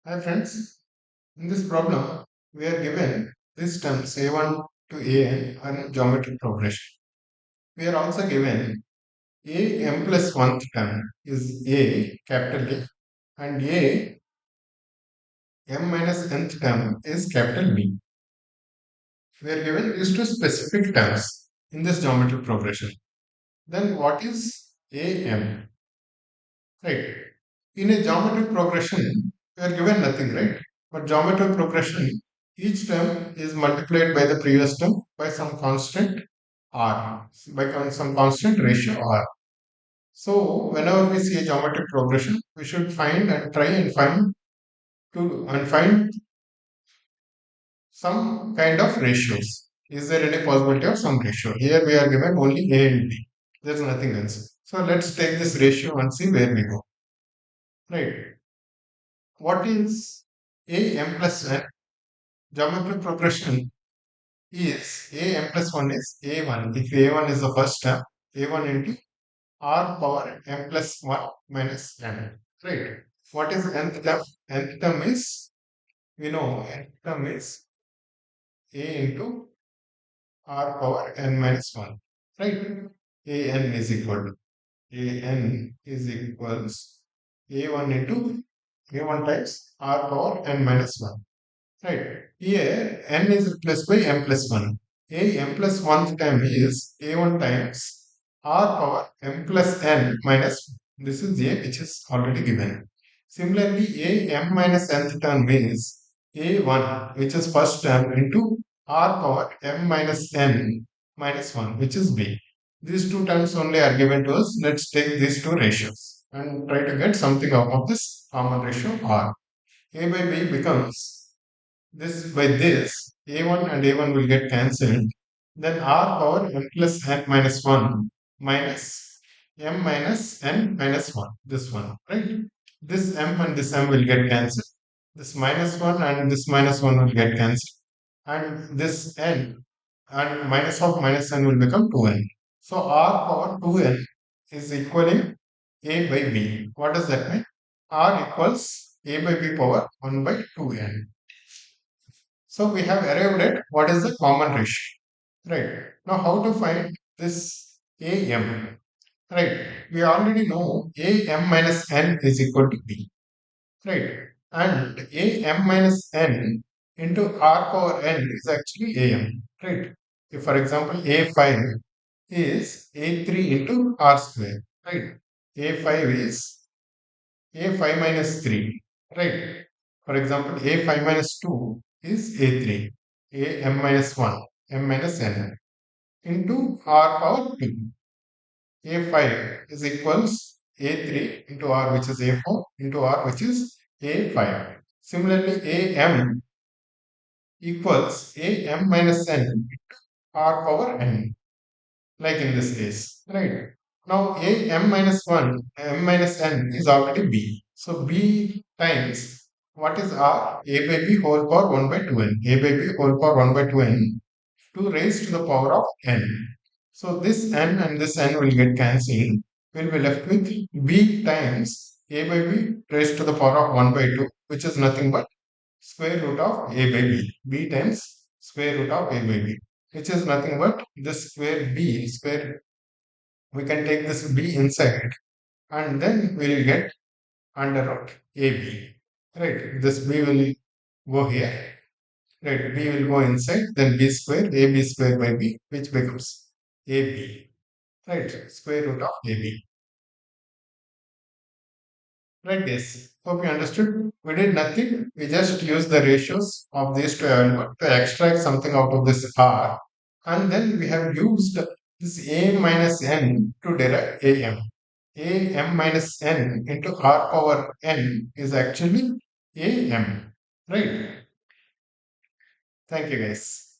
Hi friends, in this problem we are given this terms a1 to an and geometric progression. We are also given a m plus 1th term is a capital A and a m minus nth term is capital B. We are given these two specific terms in this geometric progression. Then what is a m? Right. In a geometric progression, we are given nothing, right? But geometric progression, each term is multiplied by the previous term by some constant r, by some constant ratio r. So whenever we see a geometric progression, we should find and try and find some kind of ratios. Is there any possibility of some ratio? Here we are given only a and b. There's nothing else. So let's take this ratio and see where we go. Right. What is a m plus n? Geometric progression is a m plus 1 is a1. If a1 is the first term, a1 into r power m plus 1 minus n. Right. What is nth term? Nth term is, we know, nth term is a into r power n minus 1. Right. an is equal to an is equals a1 into a1 times r power n minus 1. Right. Here n is replaced by m plus 1. A m plus 1th term is a1 times r power m plus n minus 1. This is a which is already given. Similarly, a m minus nth term is a1 which is first term into r power m minus n minus 1 which is b. These two terms only are given to us. Let's take these two ratios and try to get something out of this common ratio r. A by b becomes this by this, a1 and a1 will get cancelled. Then r power m plus n minus 1 minus m minus n minus 1. This one, right? This m and this m will get cancelled. This minus 1 and this minus 1 will get cancelled. And this n and minus of minus n will become 2n. So r power 2n is equaling a by b. What does that mean? R equals a by b power 1 by 2n. So we have arrived at what is the common ratio. Right. Now how to find this AM? Right. We already know AM minus N is equal to B. Right. And AM minus N into R power N is actually AM. Right. If for example A5 is A3 into R square. Right. A5 is A5 minus 3. Right. For example, A5 minus 2 is A3. A m minus 1, m minus n into R power 2. A5 is equals A3 into R which is A4 into R which is A5. Similarly, AM equals AM minus n into R power n, like in this case. Right. Now a m minus 1, m minus n is already b. So b times what is r? A by b whole power 1 by 2n. A by b whole power 1 by 2n to raise to the power of n. So this n and this n will get cancelled. We'll be left with b times a by b raised to the power of 1 by 2, which is nothing but square root of a by b. B times square root of a by b, which is nothing but this square b square. We can take this b inside and then we'll get under root ab. Right, this b will go here. Right, b will go inside, then b square, ab square by b, which becomes ab. Right, square root of ab. Right, guys. Hope you understood. We did nothing. We just used the ratios of these two elements to extract something out of this r. And then we have used this a minus n to derive am. Am minus n into r power n is actually am. Right. Thank you, guys.